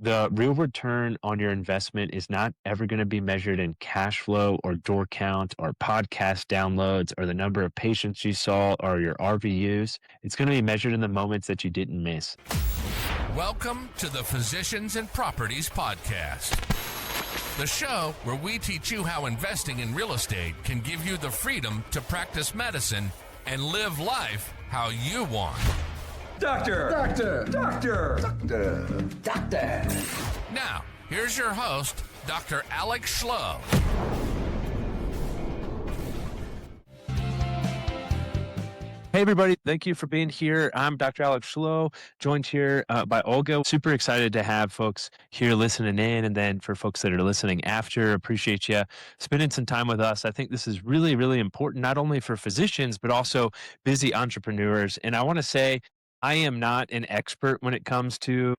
The real return on your investment is not ever going to be measured in cash flow or door count or podcast downloads or the number of patients you saw or your RVUs. It's going to be measured in the moments that you didn't miss. Welcome to the Physicians and Properties Podcast, the show where we teach you how investing in real estate can give you the freedom to practice medicine and live life how you want. Doctor! Doctor! Doctor! Doctor! Doctor! Now, here's your host, Dr. Alex Schloe. Hey, everybody. Thank you for being here. I'm Dr. Alex Schloe, joined here by Olga. Super excited to have folks here listening in. And then for folks that are listening after, appreciate you spending some time with us. I think this is really, really important, not only for physicians, but also busy entrepreneurs. And I want to say, I am not an expert when it comes to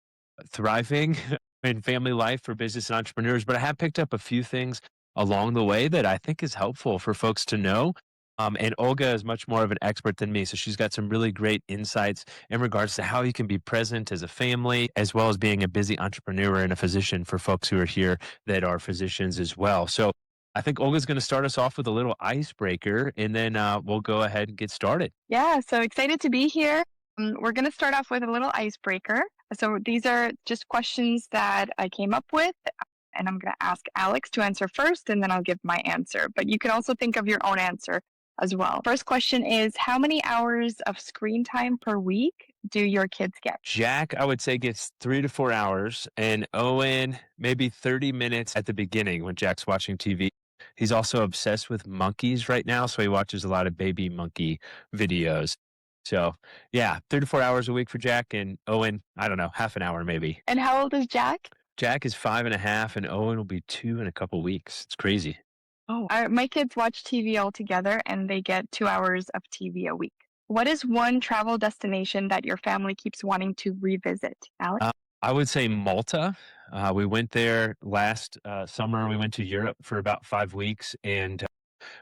thriving in family life for business and entrepreneurs, but I have picked up a few things along the way that I think is helpful for folks to know. And Olga is much more of an expert than me. So she's got some really great insights in regards to how you can be present as a family, as well as being a busy entrepreneur and a physician for folks who are here that are physicians as well. So I think Olga's going to start us off with a little icebreaker, and then we'll go ahead and get started. Yeah, so excited to be here. We're going to start off with a little icebreaker. So these are just questions that I came up with, and I'm going to ask Alex to answer first, and then I'll give my answer. But you can also think of your own answer as well. First question is, how many hours of screen time per week do your kids get? Jack, I would say, gets 3 to 4 hours, and Owen, maybe 30 minutes at the beginning when Jack's watching TV. He's also obsessed with monkeys right now, so he watches a lot of baby monkey videos. So, yeah, 3 to 4 hours a week for Jack, and Owen, I don't know, half an hour maybe. And how old is Jack? Jack is 5.5, and Owen will be 2 in a couple weeks. It's crazy. Oh, my kids watch TV all together, and they get 2 hours of TV a week. What is one travel destination that your family keeps wanting to revisit, Alex? I would say Malta. We went there last summer. We went to Europe for about 5 weeks and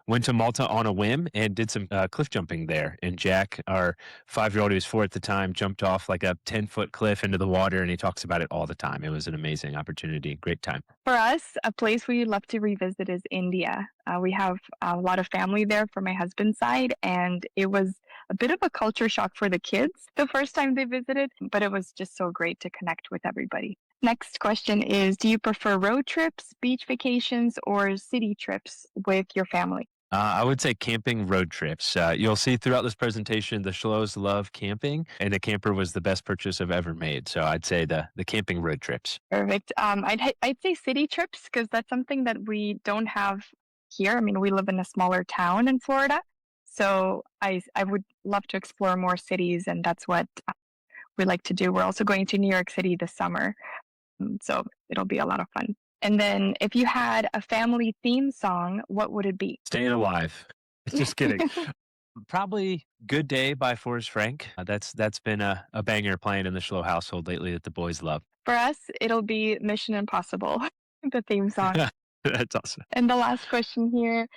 went to Malta on a whim and did some cliff jumping there. And Jack, our 5-year-old, who was 4 at the time, jumped off like a 10-foot cliff into the water, and he talks about it all the time. It was an amazing opportunity. Great time. For us, a place we love to revisit is India. We have a lot of family there from my husband's side, and it was a bit of a culture shock for the kids the first time they visited, but it was just so great to connect with everybody. Next question is, do you prefer road trips, beach vacations, or city trips with your family? I would say camping road trips. You'll see throughout this presentation, the Schloes love camping, and the camper was the best purchase I've ever made. So I'd say the camping road trips. Perfect. I'd say city trips because that's something that we don't have here. I mean, we live in a smaller town in Florida, so I would love to explore more cities, and that's what we like to do. We're also going to New York City this summer, so it'll be a lot of fun. And then if you had a family theme song, what would it be? Staying Alive. Just kidding. Probably Good Day by Forrest Frank. That's been a banger playing in the Schloe household lately that the boys love. For us, it'll be Mission Impossible, the theme song. That's awesome. And the last question here,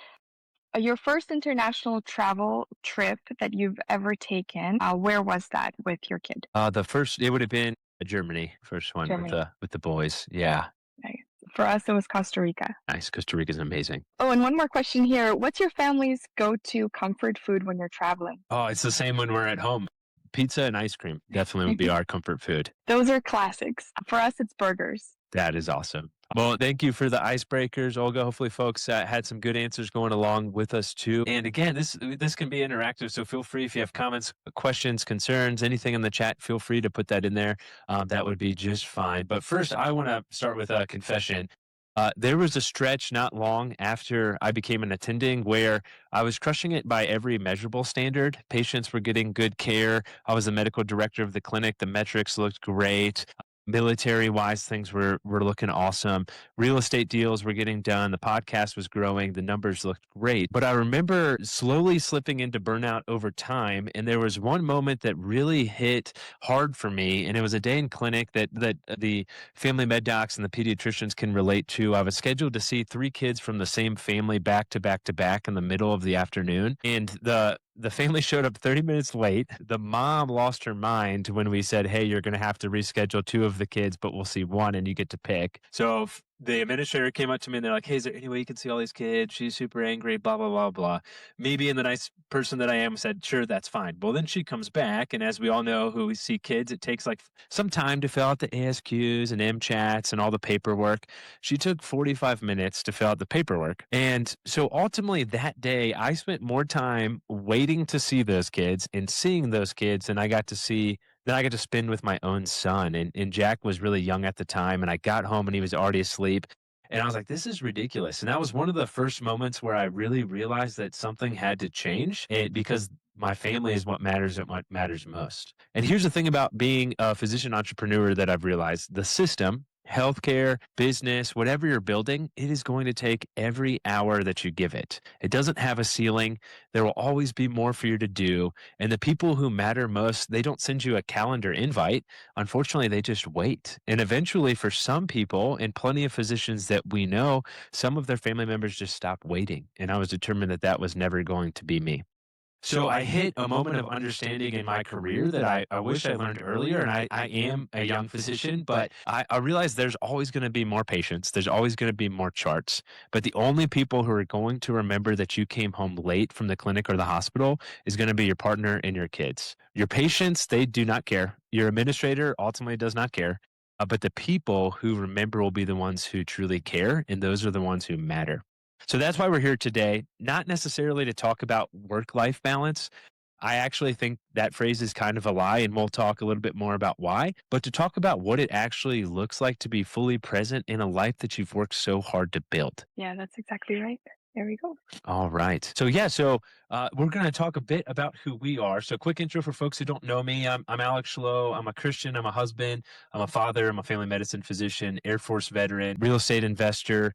your first international travel trip that you've ever taken, where was that with your kid? It would have been Germany, first one with the boys. Yeah. Nice. For us, it was Costa Rica. Nice. Costa Rica is amazing. Oh, and one more question here. What's your family's go-to comfort food when you're traveling? Oh, it's the same when we're at home. Pizza and ice cream definitely would be our comfort food. Those are classics. For us, it's burgers. That is awesome. Well, thank you for the icebreakers, Olga. Hopefully folks had some good answers going along with us too. And again, this can be interactive, so feel free if you have comments, questions, concerns, anything in the chat, feel free to put that in there. That would be just fine. But first, I want to start with a confession. There was a stretch not long after I became an attending where I was crushing it by every measurable standard. Patients were getting good care. I was the medical director of the clinic. The metrics looked great. Military-wise, things were looking awesome. Real estate deals were getting done. The podcast was growing. The numbers looked great. But I remember slowly slipping into burnout over time, and there was one moment that really hit hard for me, and it was a day in clinic that the family med docs and the pediatricians can relate to. I was scheduled to see 3 kids from the same family back to back to back in the middle of the afternoon, and the the family showed up 30 minutes late. The mom lost her mind when we said, hey, you're going to have to reschedule two of the kids, but we'll see one and you get to pick. So the administrator came up to me and they're like, hey, is there any way you can see all these kids? She's super angry, blah, blah, blah, blah. Me being the nice person that I am said, sure, that's fine. Well, then she comes back. And as we all know who we see kids, it takes like some time to fill out the ASQs and MChats and all the paperwork. She took 45 minutes to fill out the paperwork. And so ultimately that day, I spent more time waiting to see those kids and seeing those kids than I got to spend with my own son. And Jack was really young at the time, and I got home and he was already asleep. And I was like, this is ridiculous. And that was one of the first moments where I really realized that something had to change, because my family is what matters and what matters most. And here's the thing about being a physician entrepreneur that I've realized: the system, healthcare, business, whatever you're building, it is going to take every hour that you give it. It doesn't have a ceiling. There will always be more for you to do. And the people who matter most, they don't send you a calendar invite. Unfortunately, they just wait. And eventually, for some people, and plenty of physicians that we know, some of their family members just stop waiting. And I was determined that that was never going to be me. So I hit a moment of understanding in my career that I wish I learned earlier. And I am a young physician, but I realized there's always going to be more patients. There's always going to be more charts. But the only people who are going to remember that you came home late from the clinic or the hospital is going to be your partner and your kids. Your patients, they do not care. Your administrator ultimately does not care. But the people who remember will be the ones who truly care. And those are the ones who matter. So that's why we're here today, not necessarily to talk about work-life balance. I actually think that phrase is kind of a lie, and we'll talk a little bit more about why, but to talk about what it actually looks like to be fully present in a life that you've worked so hard to build. Yeah, that's exactly right. There we go. All right. So we're going to talk a bit about who we are. So quick intro for folks who don't know me. I'm Alex Schloe. I'm a Christian. I'm a husband. I'm a father. I'm a family medicine physician, Air Force veteran, real estate investor.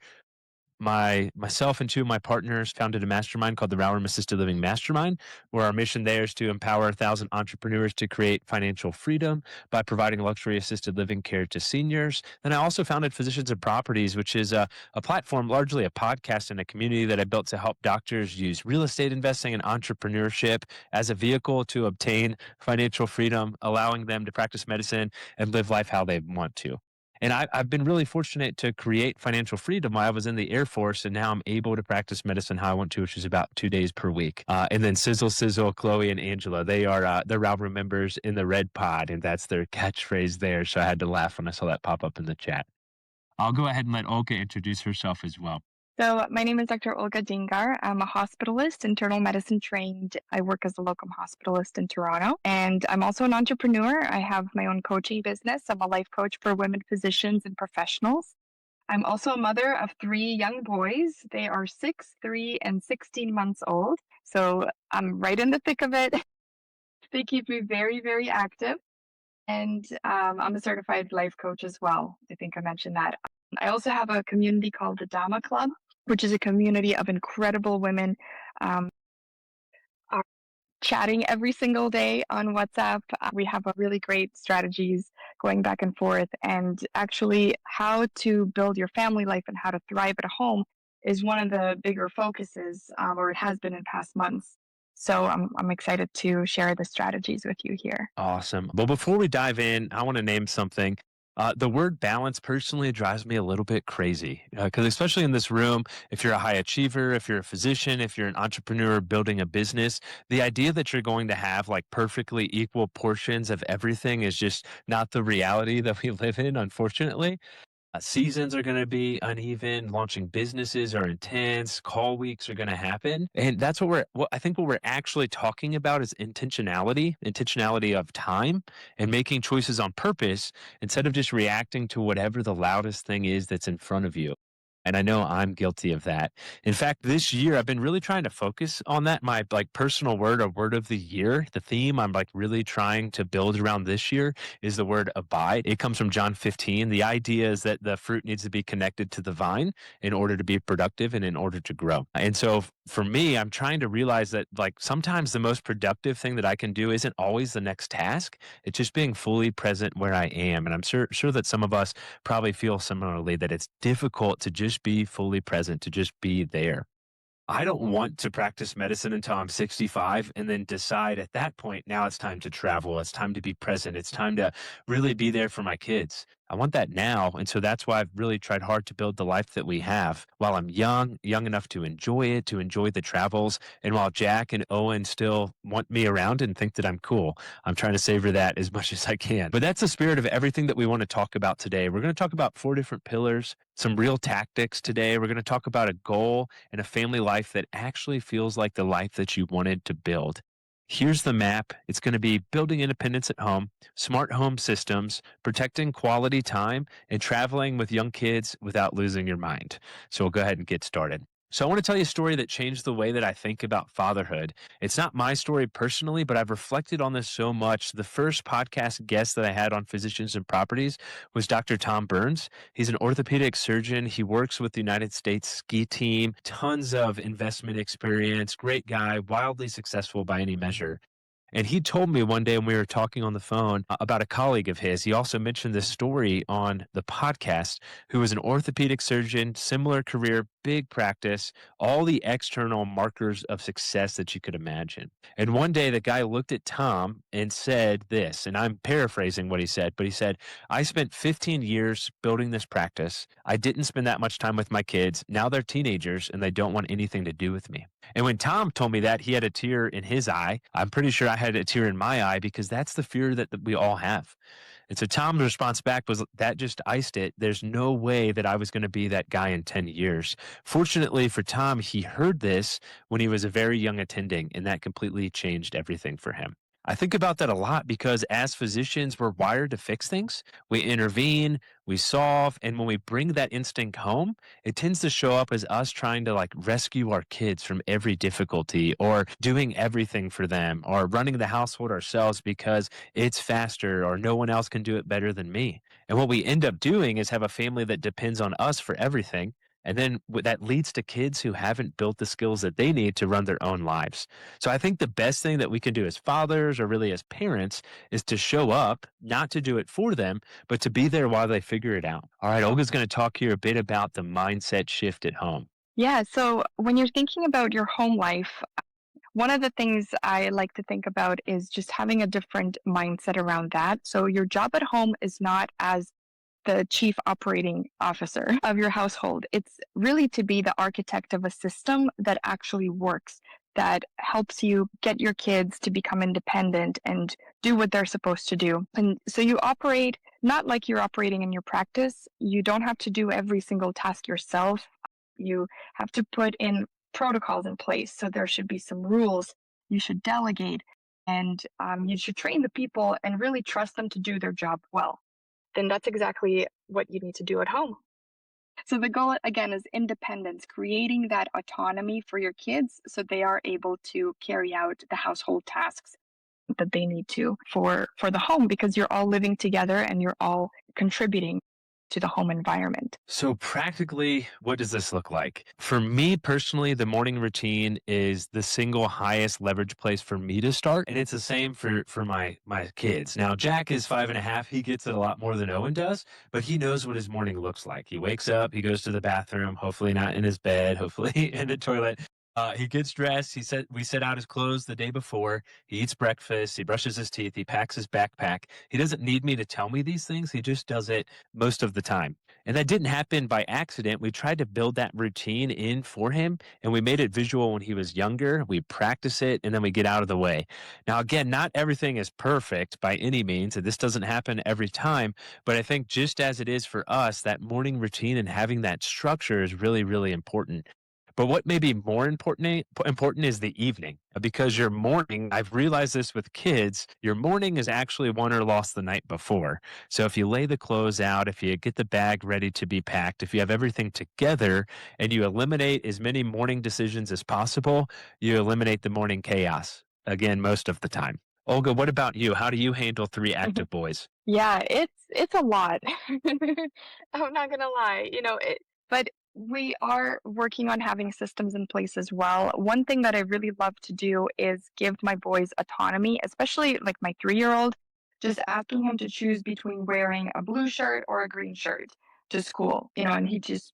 Myself and two of my partners founded a mastermind called the Round Room Assisted Living Mastermind, where our mission there is to empower 1,000 entrepreneurs to create financial freedom by providing luxury assisted living care to seniors. Then I also founded Physicians and Properties, which is a platform, largely a podcast and a community that I built to help doctors use real estate investing and entrepreneurship as a vehicle to obtain financial freedom, allowing them to practice medicine and live life how they want to. And I've been really fortunate to create financial freedom while I was in the Air Force, and now I'm able to practice medicine how I want to, which is about 2 days per week. And then Sizzle, Chloe, and Angela, they are the Round Room members in the Red Pod, and that's their catchphrase there. So I had to laugh when I saw that pop up in the chat. I'll go ahead and let Olga introduce herself as well. So my name is Dr. Olga Deengar. I'm a hospitalist, internal medicine trained. I work as a locum hospitalist in Toronto, and I'm also an entrepreneur. I have my own coaching business. I'm a life coach for women physicians and professionals. I'm also a mother of 3 young boys. They are 6, 3, and 16 months old. So I'm right in the thick of it. They keep me very, very active. And I'm a certified life coach as well. I think I mentioned that. I also have a community called the Dama Club, which is a community of incredible women are chatting every single day on WhatsApp. We have a really great strategies going back and forth, and actually how to build your family life and how to thrive at home is one of the bigger focuses, or it has been in past months. So I'm excited to share the strategies with you here. Awesome. Well, before we dive in, I want to name something. The word balance personally drives me a little bit crazy, because especially in this room, if you're a high achiever, if you're a physician, if you're an entrepreneur building a business, the idea that you're going to have like perfectly equal portions of everything is just not the reality that we live in, unfortunately. Seasons are going to be uneven. Launching businesses are intense. Call weeks are going to happen, and that's what I think what we're actually talking about is intentionality of time, and making choices on purpose instead of just reacting to whatever the loudest thing is that's in front of you. And I know I'm guilty of that. In fact, this year I've been really trying to focus on that. My personal word or word of the year, the theme I'm really trying to build around this year is the word abide. It comes from John 15. The idea is that the fruit needs to be connected to the vine in order to be productive and in order to grow. And so for me, I'm trying to realize that sometimes the most productive thing that I can do isn't always the next task. It's just being fully present where I am. And I'm sure that some of us probably feel similarly, that it's difficult to just be fully present, to just be there. I don't want to practice medicine until I'm 65 and then decide at that point, now it's time to travel. It's time to be present. It's time to really be there for my kids. I want that now. And so that's why I've really tried hard to build the life that we have while I'm young enough to enjoy it, to enjoy the travels. And while Jack and Owen still want me around and think that I'm cool, I'm trying to savor that as much as I can. But that's the spirit of everything that we want to talk about today. We're going to talk about 4 different pillars, some real tactics today. We're going to talk about a goal and a family life that actually feels like the life that you wanted to build. Here's the map. It's going to be building independence at home, smart home systems, protecting quality time, and traveling with young kids without losing your mind. So we'll go ahead and get started. So I want to tell you a story that changed the way that I think about fatherhood. It's not my story personally, but I've reflected on this so much. The first podcast guest that I had on Physicians and Properties was Dr. Tom Burns. He's an orthopedic surgeon. He works with the United States ski team, tons of investment experience, great guy, wildly successful by any measure. And he told me one day when we were talking on the phone about a colleague of his. He also mentioned this story on the podcast, who was an orthopedic surgeon, similar career, big practice, all the external markers of success that you could imagine. And one day the guy looked at Tom and said this, and I'm paraphrasing what he said, but he said, I spent 15 years building this practice. I didn't spend that much time with my kids. Now they're teenagers and they don't want anything to do with me. And when Tom told me that, he had a tear in his eye. I'm pretty sure I had a tear in my eye because that's the fear that we all have. And so Tom's response back was, that just iced it. There's no way that I was going to be that guy in 10 years. Fortunately for Tom, he heard this when he was a very young attending, and that completely changed everything for him. I think about that a lot because as physicians, we're wired to fix things. We intervene, we solve, and when we bring that instinct home, it tends to show up as us trying to like rescue our kids from every difficulty or doing everything for them or running the household ourselves because it's faster or no one else can do it better than me. And what we end up doing is have a family that depends on us for everything. And then that leads to kids who haven't built the skills that they need to run their own lives. So I think the best thing that we can do as fathers or really as parents is to show up, not to do it for them, but to be there while they figure it out. All right, Olga's going to talk here a bit about the mindset shift at home. Yeah, so when you're thinking about your home life, one of the things I like to think about is just having a different mindset around that. So your job at home is not as the chief operating officer of your household. It's really to be the architect of a system that actually works, that helps you get your kids to become independent and do what they're supposed to do. And so you operate not like you're operating in your practice. You don't have to do every single task yourself. You have to put in protocols in place. So there should be some rules. You should delegate, and you should train the people and really trust them to do their job well. Then that's exactly what you need to do at home. So the goal, again, is independence, creating that autonomy for your kids so they are able to carry out the household tasks that they need to for the home, because you're all living together and you're all contributing to the home environment. So practically, what does this look like? For me personally, the morning routine is the single highest leverage place for me to start. And it's the same for my kids. Now, Jack is 5.5. He gets it a lot more than Owen does, but he knows what his morning looks like. He wakes up, he goes to the bathroom, hopefully not in his bed, hopefully in the toilet. He gets dressed. We set out his clothes the day before. He eats breakfast. He brushes his teeth. He packs his backpack. He doesn't need me to tell me these things. He just does it most of the time. And that didn't happen by accident. We tried to build that routine in for him, and we made it visual when he was younger. We practice it, and then we get out of the way. Now, again, not everything is perfect by any means, and this doesn't happen every time. But I think just as it is for us, that morning routine and having that structure is really, really important. But what may be more important is the evening, because your morning, I've realized this with kids, your morning is actually won or lost the night before. So if you lay the clothes out, if you get the bag ready to be packed, if you have everything together and you eliminate as many morning decisions as possible, you eliminate the morning chaos, again, most of the time. Olga, what about you? How do you handle 3 active boys? Yeah, it's a lot. I'm not gonna lie, but we are working on having systems in place as well. One thing that I really love to do is give my boys autonomy, especially like my 3-year-old, just asking him to choose between wearing a blue shirt or a green shirt to school, and he just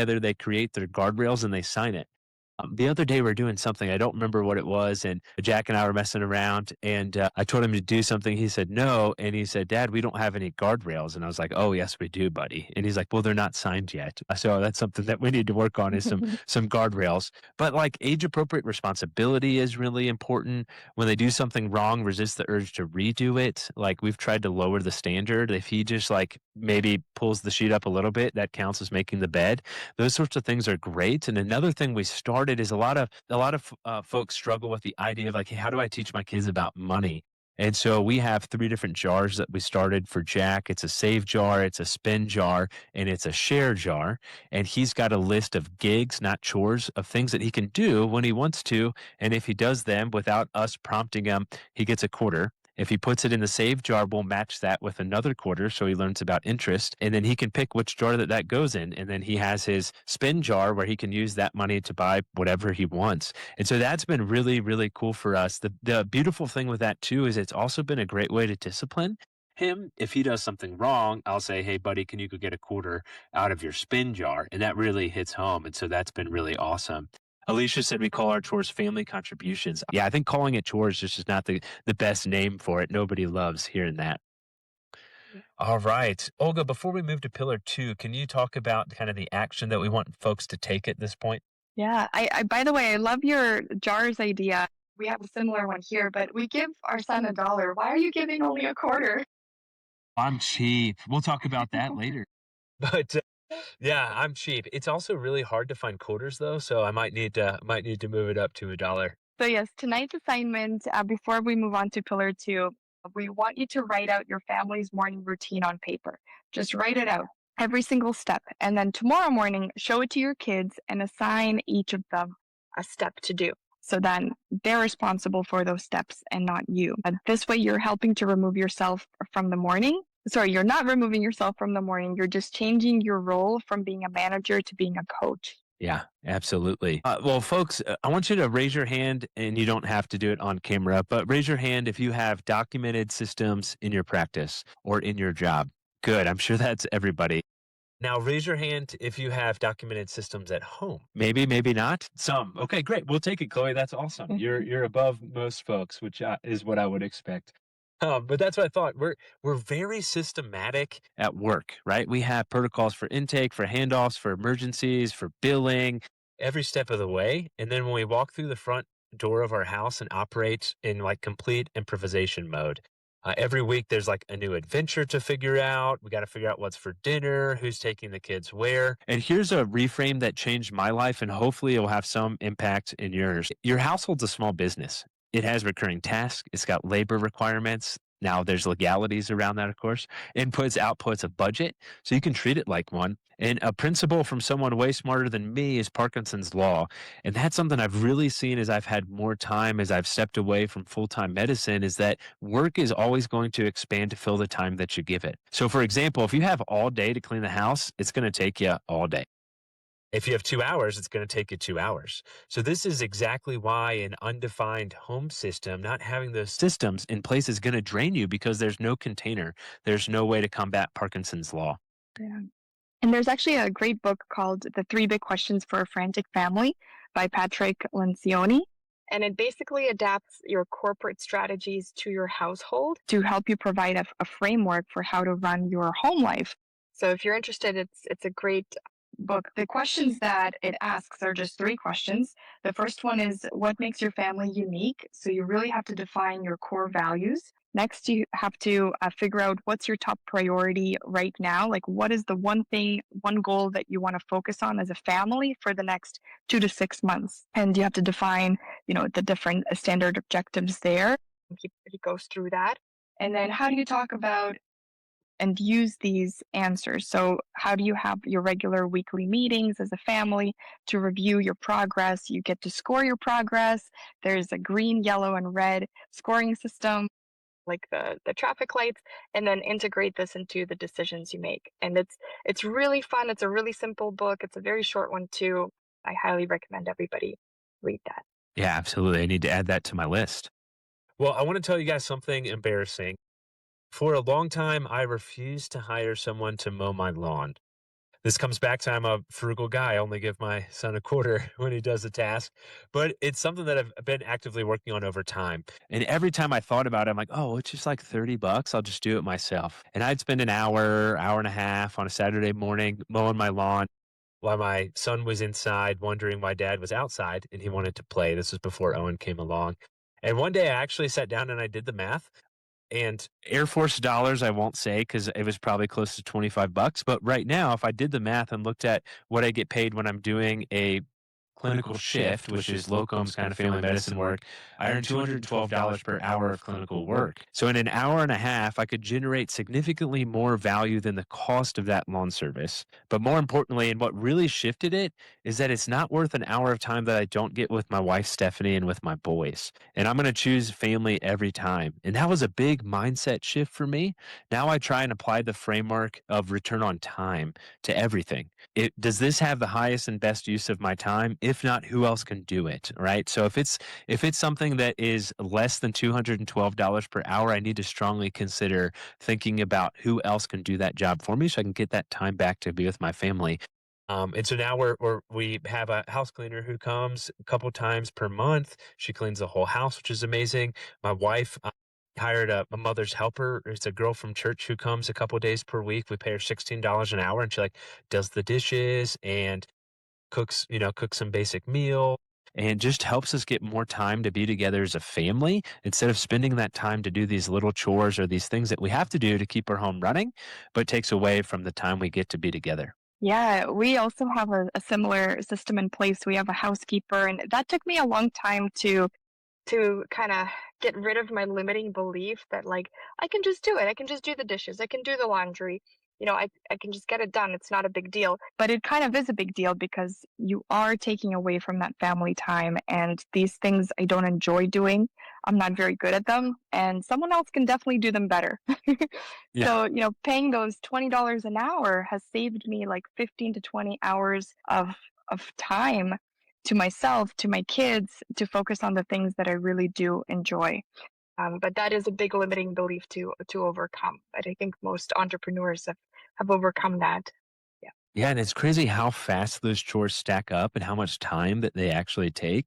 together, they create their guardrails, and they sign it. The other day, we were doing something. I don't remember what it was. And Jack and I were messing around. And I told him to do something. He said, no. And he said, Dad, we don't have any guardrails. And I was like, oh, yes, we do, buddy. And he's like, well, they're not signed yet. So that's something that we need to work on is some guardrails. But like age appropriate responsibility is really important. When they do something wrong, resist the urge to redo it. Like we've tried to lower the standard. If he just like maybe pulls the sheet up a little bit, that counts as making the bed. Those sorts of things are great. And another thing we started is a lot of folks struggle with the idea of like, hey, how do I teach my kids about money? And so we have 3 different jars that we started for Jack. It's a save jar, it's a spend jar, and it's a share jar. And he's got a list of gigs, not chores, of things that he can do when he wants to. And if he does them without us prompting him, he gets a quarter. If he puts it in the save jar, we'll match that with another quarter so he learns about interest. And then he can pick which jar that goes in. And then he has his spend jar where he can use that money to buy whatever he wants. And so that's been really, really cool for us. The beautiful thing with that, too, is it's also been a great way to discipline him. If he does something wrong, I'll say, hey, buddy, can you go get a quarter out of your spend jar? And that really hits home. And so that's been really awesome. Alicia said we call our chores family contributions. Yeah, I think calling it chores is just not the best name for it. Nobody loves hearing that. All right. Olga, before we move to pillar 2, can you talk about kind of the action that we want folks to take at this point? Yeah, I by the way, I love your jars idea. We have a similar one here, but we give our son $1. Why are you giving only a quarter? I'm cheap. We'll talk about that later. But yeah, I'm cheap. It's also really hard to find quarters though, so I might need to move it up to $1. So yes, tonight's assignment, before we move on to pillar 2, we want you to write out your family's morning routine on paper. Just write it out, every single step. And then tomorrow morning, show it to your kids and assign each of them a step to do. So then they're responsible for those steps and not you. And this way you're helping to remove yourself from the morning. Sorry, you're not removing yourself from the morning. You're just changing your role from being a manager to being a coach. Yeah, absolutely. Well, folks, I want you to raise your hand, and you don't have to do it on camera, but raise your hand if you have documented systems in your practice or in your job. Good. I'm sure that's everybody. Now, raise your hand if you have documented systems at home. Maybe, maybe not. Some. Okay, great. We'll take it, Chloe. That's awesome. You're above most folks, which is what I would expect. But that's what I thought. We're very systematic at work, right? We have protocols for intake, for handoffs, for emergencies, for billing, every step of the way. And then when we walk through the front door of our house and operate in like complete improvisation mode. Every week there's like a new adventure to figure out. We got to figure out what's for dinner, who's taking the kids where. And here's a reframe that changed my life, and hopefully it will have some impact in yours. Your household's a small business. It has recurring tasks. It's got labor requirements. Now there's legalities around that, of course. Inputs, outputs, a budget. So you can treat it like one. And a principle from someone way smarter than me is Parkinson's law. And that's something I've really seen as I've had more time, as I've stepped away from full-time medicine, is that work is always going to expand to fill the time that you give it. So for example, if you have all day to clean the house, it's going to take you all day. If you have 2 hours, it's going to take you 2 hours. So this is exactly why an undefined home system, not having those systems in place, is going to drain you because there's no container. There's no way to combat Parkinson's law. Yeah. And there's actually a great book called The Three Big Questions for a Frantic Family by Patrick Lencioni. And it basically adapts your corporate strategies to your household to help you provide a framework for how to run your home life. So if you're interested, it's a great book. The questions that it asks are just 3 questions. The first one is, what makes your family unique? So you really have to define your core values. Next, you have to figure out what's your top priority right now. Like, what is the one goal that you want to focus on as a family for the next 2 to 6 months? And you have to define, the different standard objectives there. He goes through that. And then how do you talk about and use these answers? So how do you have your regular weekly meetings as a family to review your progress? You get to score your progress. There's a green, yellow, and red scoring system, like the traffic lights, and then integrate this into the decisions you make. And it's really fun. It's a really simple book. It's a very short one too. I highly recommend everybody read that. Yeah, absolutely. I need to add that to my list. Well, I want to tell you guys something embarrassing. For a long time, I refused to hire someone to mow my lawn. This comes back to I'm a frugal guy. I only give my son a quarter when he does a task. But it's something that I've been actively working on over time. And every time I thought about it, I'm like, oh, it's just like $30. I'll just do it myself. And I'd spend an hour and a half on a Saturday morning mowing my lawn while my son was inside wondering why dad was outside and he wanted to play. This was before Owen came along. And one day I actually sat down and I did the math. And Air Force dollars, I won't say because it was probably close to $25. But right now, if I did the math and looked at what I get paid when I'm doing a clinical shift, which is locums kind of family medicine work, I earn $212 per hour of clinical work. So in an hour and a half, I could generate significantly more value than the cost of that lawn service. But more importantly, and what really shifted it, is that it's not worth an hour of time that I don't get with my wife, Stephanie, and with my boys. And I'm going to choose family every time. And that was a big mindset shift for me. Now I try and apply the framework of return on time to everything. Does this have the highest and best use of my time? If not, who else can do it, right? So if it's something that is less than $212 per hour, I need to strongly consider thinking about who else can do that job for me so I can get that time back to be with my family. And so now we have a house cleaner who comes a couple times per month. She cleans the whole house, which is amazing. My wife hired a mother's helper. It's a girl from church who comes a couple days per week. We pay her $16 an hour, and she does the dishes and cooks some basic meal, and just helps us get more time to be together as a family instead of spending that time to do these little chores or these things that we have to do to keep our home running, but takes away from the time we get to be together. Yeah, we also have a similar system in place. We have a housekeeper, and that took me a long time to kind of get rid of my limiting belief that I can just do it. I can just do the dishes. I can do the laundry. I can just get it done. It's not a big deal. But it kind of is a big deal because you are taking away from that family time. And these things I don't enjoy doing. I'm not very good at them. And someone else can definitely do them better. Yeah. So, paying those $20 an hour has saved me 15 to 20 hours of time to myself, to my kids, to focus on the things that I really do enjoy. But that is a big limiting belief to overcome. But I think most entrepreneurs have overcome that. Yeah. Yeah, and it's crazy how fast those chores stack up and how much time that they actually take.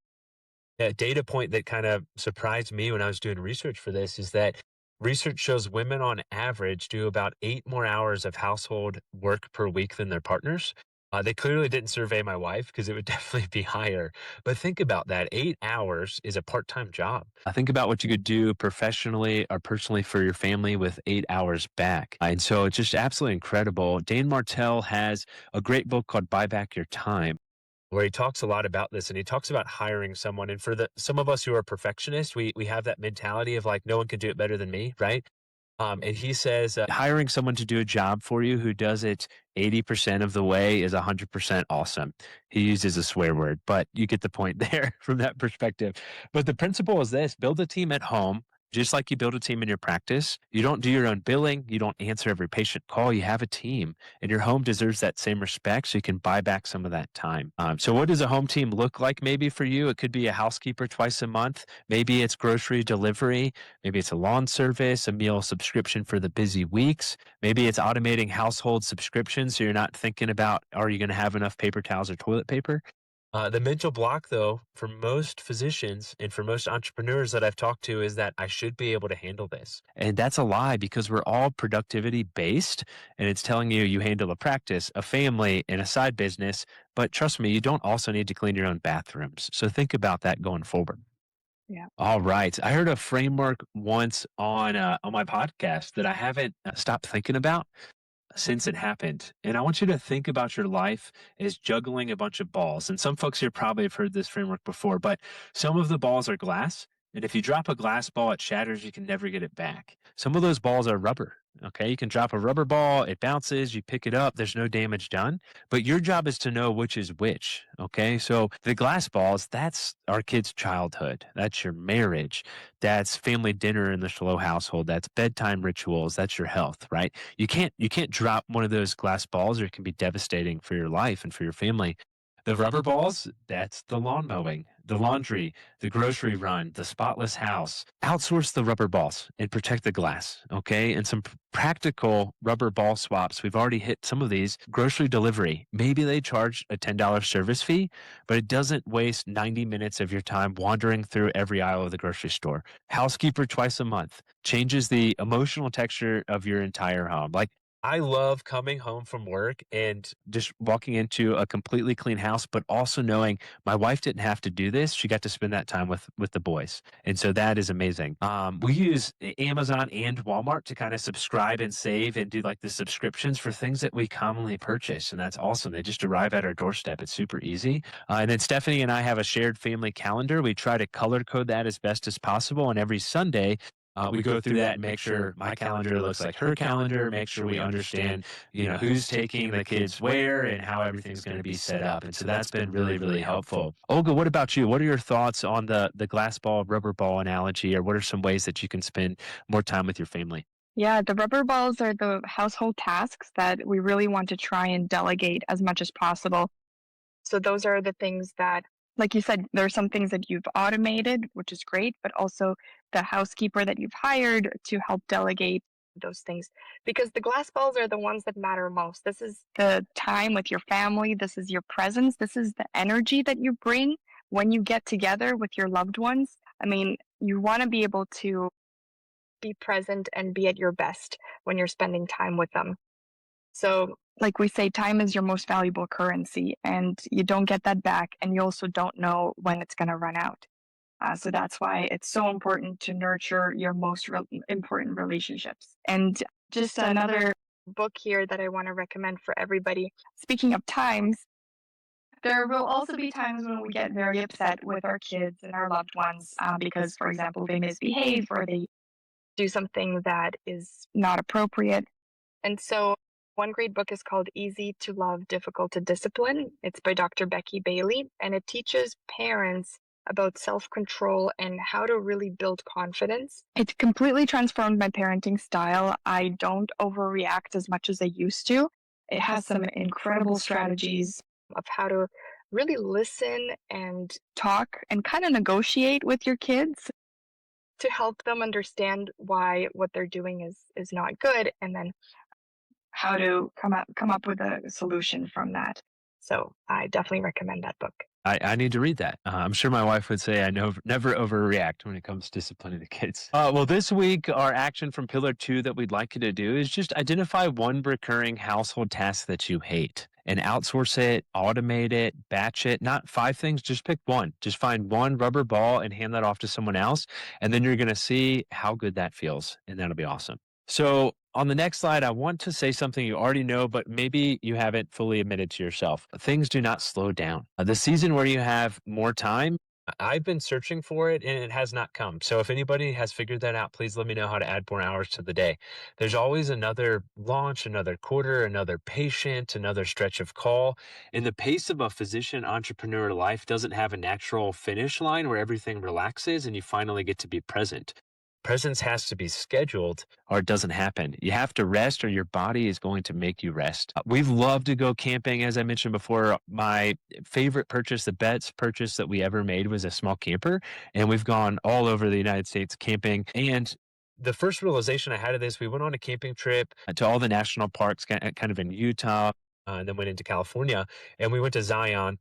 A data point that kind of surprised me when I was doing research for this is that research shows women on average do about 8 more hours of household work per week than their partners. They clearly didn't survey my wife because it would definitely be higher. But think about that. 8 hours is a part-time job. Think about what you could do professionally or personally for your family with 8 hours back. And so it's just absolutely incredible. Dane Martell has a great book called Buy Back Your Time, where he talks a lot about this, and he talks about hiring someone. And for some of us who are perfectionists, we have that mentality of like, no one can do it better than me, right? And he says hiring someone to do a job for you who does it 80% of the way is 100% awesome. He uses a swear word, but you get the point there from that perspective. But the principle is this: build a team at home. Just like you build a team in your practice, you don't do your own billing. You don't answer every patient call. You have a team, and your home deserves that same respect so you can buy back some of that time. So what does a home team look like maybe for you? It could be a housekeeper twice a month. Maybe it's grocery delivery. Maybe it's a lawn service, a meal subscription for the busy weeks. Maybe it's automating household subscriptions so you're not thinking about, are you going to have enough paper towels or toilet paper? The mental block, though, for most physicians and for most entrepreneurs that I've talked to is that I should be able to handle this. And that's a lie, because we're all productivity based, and it's telling you handle a practice, a family, and a side business. But trust me, you don't also need to clean your own bathrooms. So think about that going forward. Yeah. All right. I heard a framework once on my podcast that I haven't stopped thinking about since it happened. And I want you to think about your life as juggling a bunch of balls. And some folks here probably have heard this framework before, but some of the balls are glass. And if you drop a glass ball, it shatters. You can never get it back. Some of those balls are rubber. Okay. You can drop a rubber ball, it bounces, you pick it up, there's no damage done. But your job is to know which is which. Okay. So the glass balls, that's our kids' childhood. That's your marriage. That's family dinner in the Schloe household. That's bedtime rituals. That's your health, right? You can't drop one of those glass balls, or it can be devastating for your life and for your family. The rubber balls, that's the lawn mowing, the laundry, the grocery run, the spotless house. Outsource the rubber balls and protect the glass, okay? And some practical rubber ball swaps. We've already hit some of these. Grocery delivery. Maybe they charge a $10 service fee, but it doesn't waste 90 minutes of your time wandering through every aisle of the grocery store. Housekeeper twice a month changes the emotional texture of your entire home. Like, I love coming home from work and just walking into a completely clean house, but also knowing my wife didn't have to do this. She got to spend that time with the boys. And so that is amazing. We use Amazon and Walmart to kind of subscribe and save and do like the subscriptions for things that we commonly purchase. And that's awesome. They just arrive at our doorstep. It's super easy. And then Stephanie and I have a shared family calendar. We try to color code that as best as possible. And every Sunday, we go through that and make sure my calendar looks like her calendar, make sure we understand, who's taking the kids where and how everything's going to be set up. And so that's been really, really helpful. Olga, what about you? What are your thoughts on the glass ball, rubber ball analogy, or what are some ways that you can spend more time with your family? Yeah, the rubber balls are the household tasks that we really want to try and delegate as much as possible. So those are the things that, like you said, there are some things that you've automated, which is great, but also the housekeeper that you've hired to help delegate those things. Because the glass balls are the ones that matter most. This is the time with your family. This is your presence. This is the energy that you bring when you get together with your loved ones. I mean, you want to be able to be present and be at your best when you're spending time with them. So, like we say, time is your most valuable currency, and you don't get that back, and you also don't know when it's going to run out. So that's why it's so important to nurture your most important relationships. And just another book here that I want to recommend for everybody. Speaking of times, there will also be times when we get very upset with our kids and our loved ones because, for example, they misbehave or they do something that is not appropriate. And so one great book is called Easy to Love, Difficult to Discipline. It's by Dr. Becky Bailey, and it teaches parents about self-control and how to really build confidence. It completely transformed my parenting style. I don't overreact as much as I used to. It has some incredible strategies of how to really listen and talk and kind of negotiate with your kids to help them understand why what they're doing is not good, and then how to come up with a solution from that. So I definitely recommend that book. I need to read that. I'm sure my wife would say I never overreact when it comes to disciplining the kids. Well, this week, our action from Pillar 2 that we'd like you to do is just identify one recurring household task that you hate. and outsource it, automate it, batch it. Not 5 things, just pick one. Just find one rubber ball and hand that off to someone else. And then you're going to see how good that feels. And that'll be awesome. So on the next slide, I want to say something you already know, but maybe you haven't fully admitted to yourself. Things do not slow down. The season where you have more time, I've been searching for it and it has not come. So if anybody has figured that out, please let me know how to add more hours to the day. There's always another launch, another quarter, another patient, another stretch of call. And the pace of a physician entrepreneur life doesn't have a natural finish line where everything relaxes and you finally get to be present. Presence has to be scheduled or it doesn't happen. You have to rest or your body is going to make you rest. We love to go camping. As I mentioned before, my favorite purchase, the best purchase that we ever made was a small camper. And we've gone all over the United States camping. And the first realization I had of this, we went on a camping trip to all the national parks kind of in Utah, and then went into California and we went to Zion.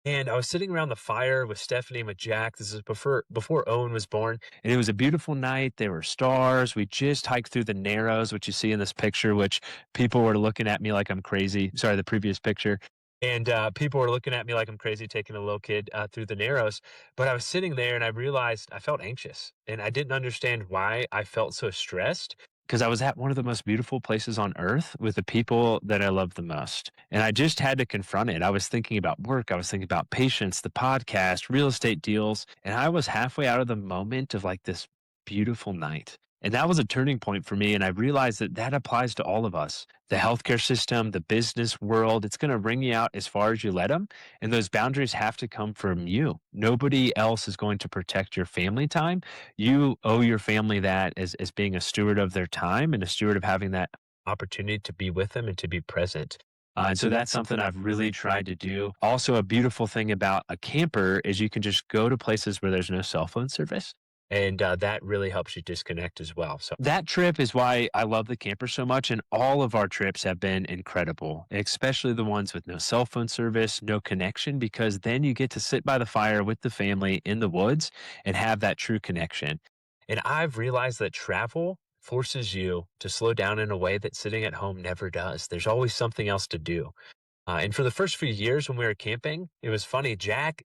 And I was sitting around the fire with Stephanie and with Jack. This is before Owen was born. And it was a beautiful night. There were stars. We just hiked through the Narrows, which you see in this picture, which people were looking at me like I'm crazy. Sorry, the previous picture. And people were looking at me like I'm crazy taking a little kid through the Narrows. But I was sitting there and I realized I felt anxious. And I didn't understand why I felt so stressed, because I was at one of the most beautiful places on earth with the people that I love the most. And I just had to confront it. I was thinking about work. I was thinking about patients, the podcast, real estate deals. And I was halfway out of the moment of like this beautiful night. And that was a turning point for me. And I realized that that applies to all of us. The healthcare system, the business world, it's going to bring you out as far as you let them. And those boundaries have to come from you. Nobody else is going to protect your family time. You owe your family that as being a steward of their time and a steward of having that opportunity to be with them and to be present. And so that's something I've really tried to do. Also, a beautiful thing about a camper is you can just go to places where there's no cell phone service. And that really helps you disconnect as well. So that trip is why I love the camper so much. And all of our trips have been incredible, especially the ones with no cell phone service, no connection, because then you get to sit by the fire with the family in the woods and have that true connection. And I've realized that travel forces you to slow down in a way that sitting at home never does. There's always something else to do. And for the first few years when we were camping, it was funny.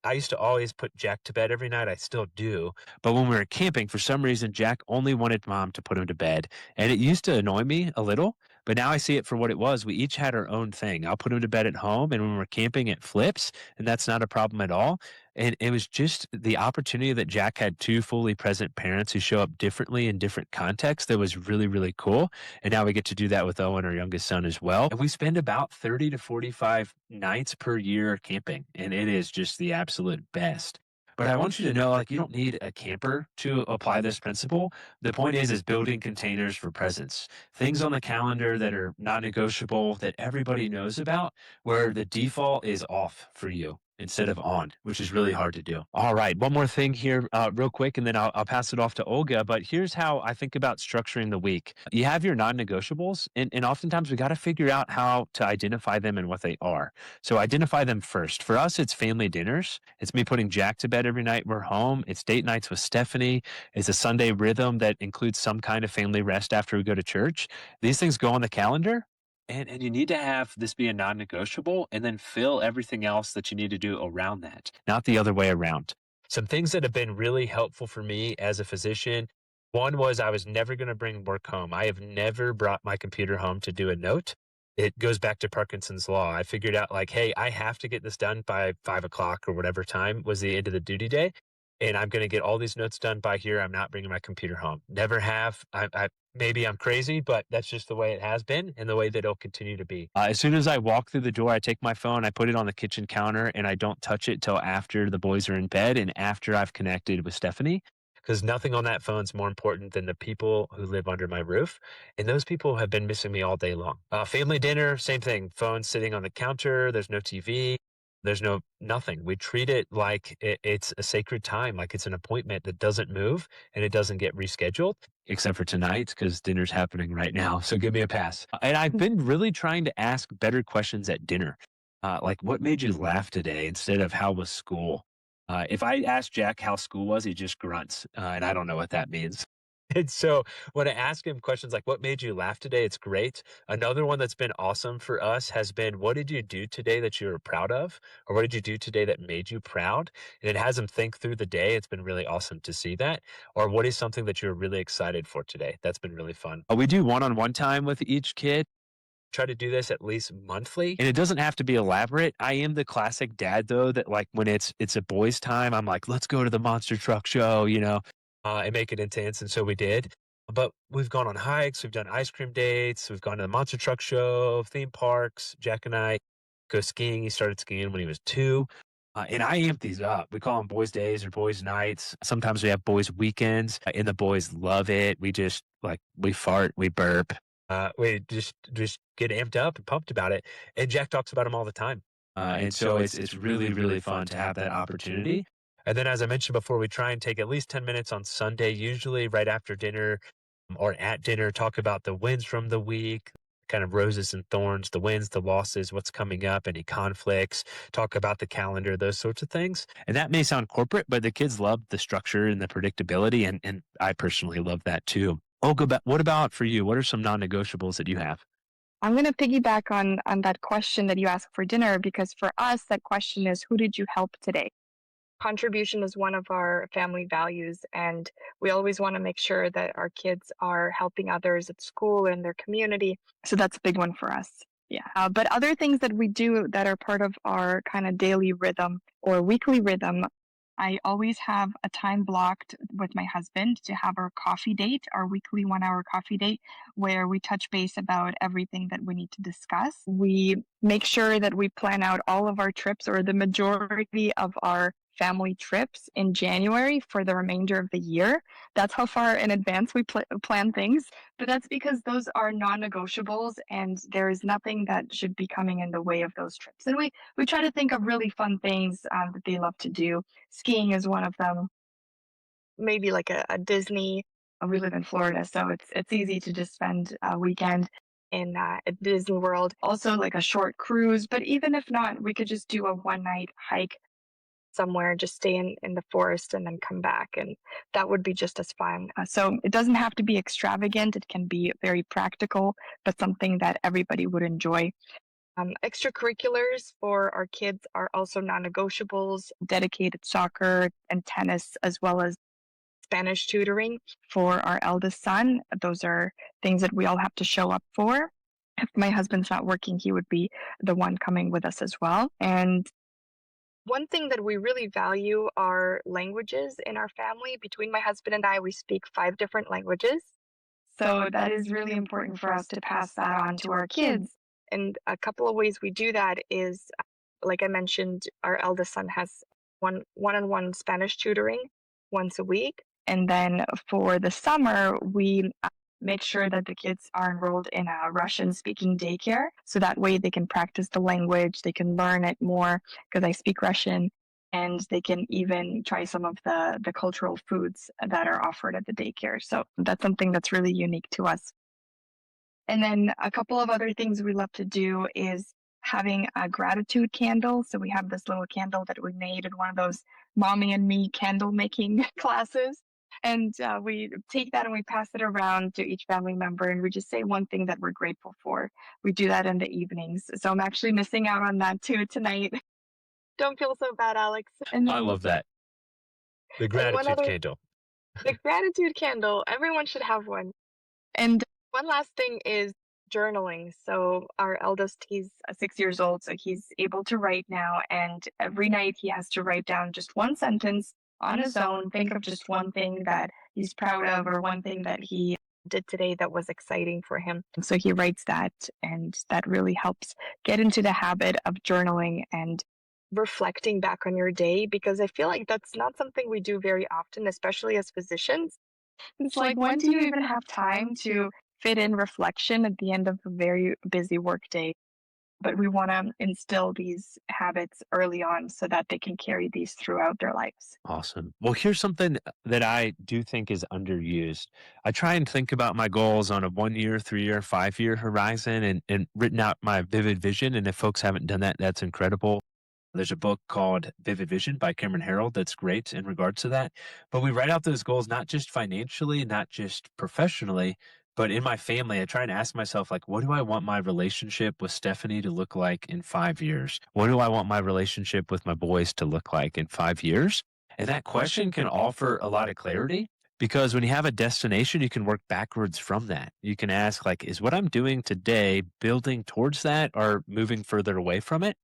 I used to always put Jack to bed every night. I still do. But when we were camping, for some reason, Jack only wanted mom to put him to bed. And it used to annoy me a little. But now I see it for what it was. We each had our own thing. I'll put him to bed at home. And when we're camping, it flips. And that's not a problem at all. And it was just the opportunity that Jack had 2 fully present parents who show up differently in different contexts that was really, really cool. And now we get to do that with Owen, our youngest son, as well. And we spend about 30 to 45 nights per year camping. And it is just the absolute best. But I want you to know, like, you don't need a camper to apply this principle. The point is building containers for presence. Things on the calendar that are non-negotiable that everybody knows about, where the default is off for you instead of on, which is really hard to do. All right, one more thing here real quick, and then I'll pass it off to Olga. But here's how I think about structuring the week. You have your non-negotiables, and oftentimes we got to figure out how to identify them and what they are. So identify them first. For us, it's family dinners. It's me putting Jack to bed every night we're home. It's date nights with Stephanie. It's a Sunday rhythm that includes some kind of family rest after we go to church. These things go on the calendar. And you need to have this be a non-negotiable and then fill everything else that you need to do around that, not the other way around. Some things that have been really helpful for me as a physician. One was I was never going to bring work home. I have never brought my computer home to do a note. It goes back to Parkinson's law. I figured out like, hey, I have to get this done by 5 o'clock or whatever time was the end of the duty day. And I'm going to get all these notes done by here. I'm not bringing my computer home. Never have. Maybe I'm crazy, but that's just the way it has been and the way that it'll continue to be. As soon as I walk through the door, I take my phone, I put it on the kitchen counter, and I don't touch it till after the boys are in bed and after I've connected with Stephanie. Because nothing on that phone is more important than the people who live under my roof. And those people have been missing me all day long. Family dinner, same thing. Phone sitting on the counter. There's no TV. There's nothing. We treat it like it's a sacred time, like it's an appointment that doesn't move and it doesn't get rescheduled, except for tonight because dinner's happening right now. So give me a pass. And I've been really trying to ask better questions at dinner. Like, what made you laugh today instead of how was school? If I ask Jack how school was, he just grunts. And I don't know what that means. And so when I ask him questions like, what made you laugh today? It's great. Another one that's been awesome for us has been, what did you do today that you were proud of? Or what did you do today that made you proud? And it has him think through the day. It's been really awesome to see that. Or what is something that you're really excited for today? That's been really fun. We do one-on-one time with each kid. Try to do this at least monthly. And it doesn't have to be elaborate. I am the classic dad though, that like when it's a boys' time, I'm like, let's go to the monster truck show, and make it intense. And so we did. But we've gone on hikes, we've done ice cream dates, we've gone to the monster truck show, theme parks. Jack and I go skiing. He started skiing when he was 2. And I amp these up. We call them boys' days or boys' nights. Sometimes we have boys' weekends, and the boys love it. We just we fart, we burp. We just get amped up and pumped about it. And Jack talks about them all the time. And so it's really, really fun to have that opportunity. And then, as I mentioned before, we try and take at least 10 minutes on Sunday, usually right after dinner or at dinner, talk about the wins from the week, kind of roses and thorns, the wins, the losses, what's coming up, any conflicts, talk about the calendar, those sorts of things. And that may sound corporate, but the kids love the structure and the predictability. And I personally love that too. Olga, what about for you? What are some non-negotiables that you have? I'm going to piggyback on that question that you asked for dinner, because for us, that question is, who did you help today? Contribution is one of our family values, and we always want to make sure that our kids are helping others at school and in their community. So that's a big one for us. Yeah. But other things that we do that are part of our kind of daily rhythm or weekly rhythm, I always have a time blocked with my husband to have our coffee date, our weekly 1-hour coffee date, where we touch base about everything that we need to discuss. We make sure that we plan out all of our trips, or the majority of our family trips, in January for the remainder of the year. That's how far in advance we plan things. But that's because those are non-negotiables, and there is nothing that should be coming in the way of those trips. And we try to think of really fun things that they love to do. Skiing is one of them. Maybe like a Disney. We live in Florida, so it's easy to just spend a weekend in at Disney World. Also like a short cruise, but even if not, we could just do a one-night hike somewhere, just stay in the forest and then come back, and that would be just as fun. So it doesn't have to be extravagant. It can be very practical, but something that everybody would enjoy. Extracurriculars for our kids are also non-negotiables: dedicated soccer and tennis, as well as Spanish tutoring for our eldest son. Those are things that we all have to show up for. If my husband's not working, he would be the one coming with us as well. And one thing that we really value are languages in our family. Between my husband and I, we speak 5 different languages. So that is really important for us to pass that on to our kids. And a couple of ways we do that is, like I mentioned, our eldest son has one-on-one Spanish tutoring once a week. And then for the summer, we make sure that the kids are enrolled in a Russian-speaking daycare. So that way they can practice the language, they can learn it more, because I speak Russian, and they can even try some of the cultural foods that are offered at the daycare. So that's something that's really unique to us. And then a couple of other things we love to do is having a gratitude candle. So we have this little candle that we made in one of those mommy and me candle making classes. And we take that and we pass it around to each family member, and we just say one thing that we're grateful for. We do that in the evenings. So I'm actually missing out on that too tonight. Don't feel so bad, Alex. And I love that. The gratitude candle. The gratitude candle. Everyone should have one. And one last thing is journaling. So our eldest, he's 6 years old, so he's able to write now. And every night he has to write down just one sentence on his own. Think of just one thing that he's proud of, or one thing that he did today that was exciting for him. So he writes that, and that really helps get into the habit of journaling and reflecting back on your day, because I feel like that's not something we do very often, especially as physicians. It's like, when do you even have time to fit in reflection at the end of a very busy workday? But we want to instill these habits early on so that they can carry these throughout their lives. Awesome. Well, here's something that I do think is underused. I try and think about my goals on a 1-year, 3-year, 5-year horizon, and written out my vivid vision. And if folks haven't done that, that's incredible. There's a book called Vivid Vision by Cameron Herold that's great in regards to that. But we write out those goals, not just financially, not just professionally, but in my family. I try and ask myself, like, what do I want my relationship with Stephanie to look like in 5 years? What do I want my relationship with my boys to look like in 5 years? And that question can offer a lot of clarity, because when you have a destination, you can work backwards from that. You can ask, like, is what I'm doing today building towards that or moving further away from it?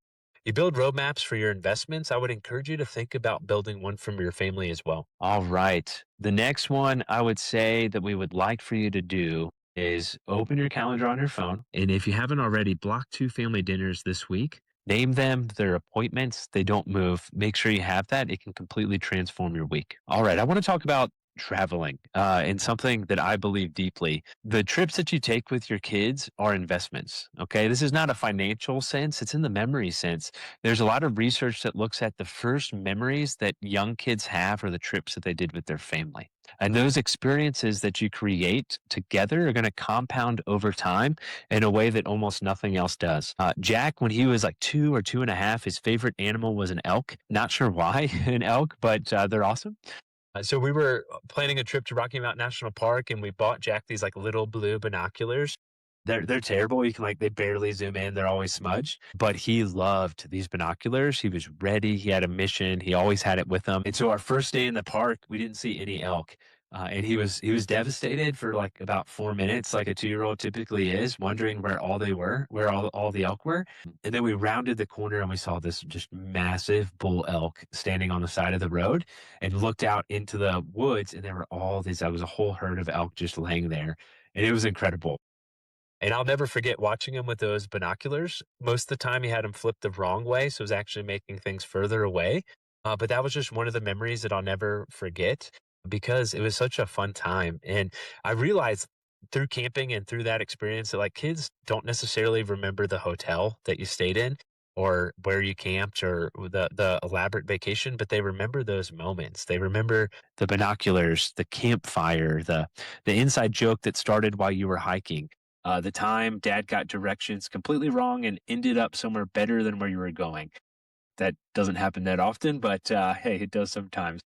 You build roadmaps for your investments. I would encourage you to think about building one from your family as well. All right. The next one I would say that we would like for you to do is open your calendar on your phone. And if you haven't already, block 2 family dinners this week. Name them, their appointments, they don't move. Make sure you have that. It can completely transform your week. All right. I want to talk about traveling and something that I believe deeply. The trips that you take with your kids are investments. Okay. This is not a financial sense, it's in the memory sense. There's a lot of research that looks at the first memories that young kids have are the trips that they did with their family. And those experiences that you create together are going to compound over time in a way that almost nothing else does. Jack, when he was like 2 or 2.5, his favorite animal was an elk. Not sure why an elk, but they're awesome. So we were planning a trip to Rocky Mountain National Park, and we bought Jack these like little blue binoculars. They're terrible. You can they barely zoom in. They're always smudged. But he loved these binoculars. He was ready. He had a mission. He always had it with him. And so our first day in the park, we didn't see any elk. And he was devastated for like about 4 minutes, like a 2-year-old typically is, wondering where all they were, where all the elk were. And then we rounded the corner and we saw this just massive bull elk standing on the side of the road, and looked out into the woods, and there were that was a whole herd of elk just laying there. And it was incredible. And I'll never forget watching him with those binoculars. Most of the time he had them flipped the wrong way, so it was actually making things further away. But that was just one of the memories that I'll never forget, because it was such a fun time. And I realized through camping and through that experience that like kids don't necessarily remember the hotel that you stayed in or where you camped or the elaborate vacation, but they remember those moments. They remember the binoculars, the campfire, the inside joke that started while you were hiking. The time dad got directions completely wrong and ended up somewhere better than where you were going. That doesn't happen that often, but hey, it does sometimes.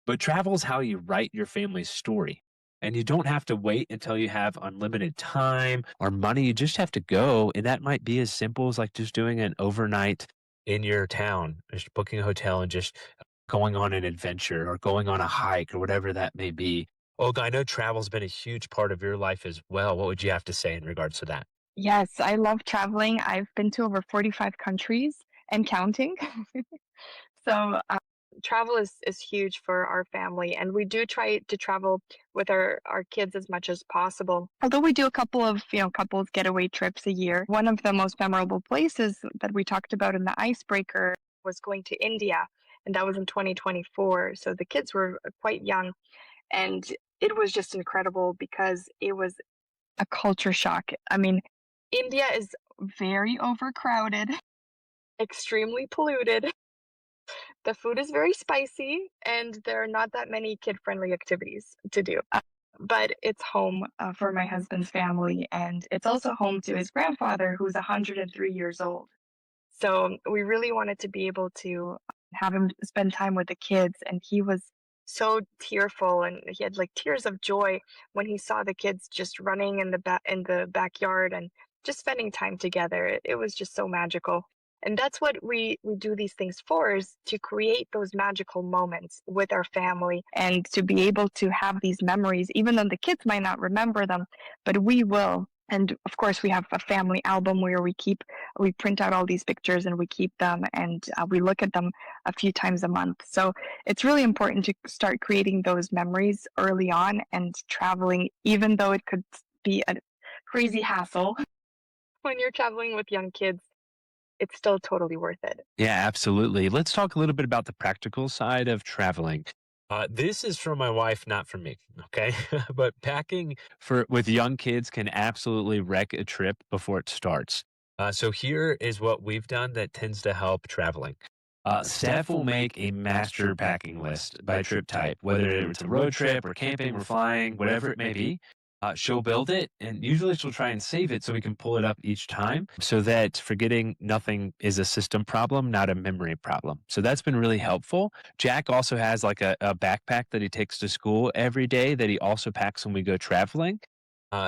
But travel is how you write your family's story. And you don't have to wait until you have unlimited time or money. You just have to go. And that might be as simple as like just doing an overnight in your town, just booking a hotel and just going on an adventure or going on a hike or whatever that may be. Olga, I know travel's been a huge part of your life as well. What would you have to say in regards to that? Yes, I love traveling. I've been to over 45 countries and counting. So travel is huge for our family, and we do try to travel with our kids as much as possible. Although we do a couple of couples getaway trips a year. One of the most memorable places that we talked about in the Icebreaker was going to India, and that was in 2024. So the kids were quite young, and it was just incredible because it was a culture shock. I mean, India is very overcrowded, extremely polluted. The food is very spicy, and there are not that many kid-friendly activities to do. But it's home for my husband's family, and it's also home to his grandfather, who's 103 years old. So we really wanted to be able to have him spend time with the kids, and he was so tearful, and he had like tears of joy when he saw the kids just running in the backyard and just spending time together. It was just so magical. And that's what we do these things for, is to create those magical moments with our family and to be able to have these memories, even though the kids might not remember them, but we will. And of course, we have a family album where we print out all these pictures and we keep them, and we look at them a few times a month. So it's really important to start creating those memories early on, and traveling, even though it could be a crazy hassle when you're traveling with young kids, it's still totally worth it. Yeah, absolutely. Let's talk a little bit about the practical side of traveling. This is from my wife, not from me. Okay. But packing with young kids can absolutely wreck a trip before it starts. So here is what we've done that tends to help traveling. Steph will make a master packing list by trip type, whether it's a road trip or camping or flying, whatever it may be. she'll build it, and usually she'll try and save it so we can pull it up each time so that forgetting nothing is a system problem, not a memory problem. So that's been really helpful. Jack also has like a backpack that he takes to school every day that he also packs when we go traveling.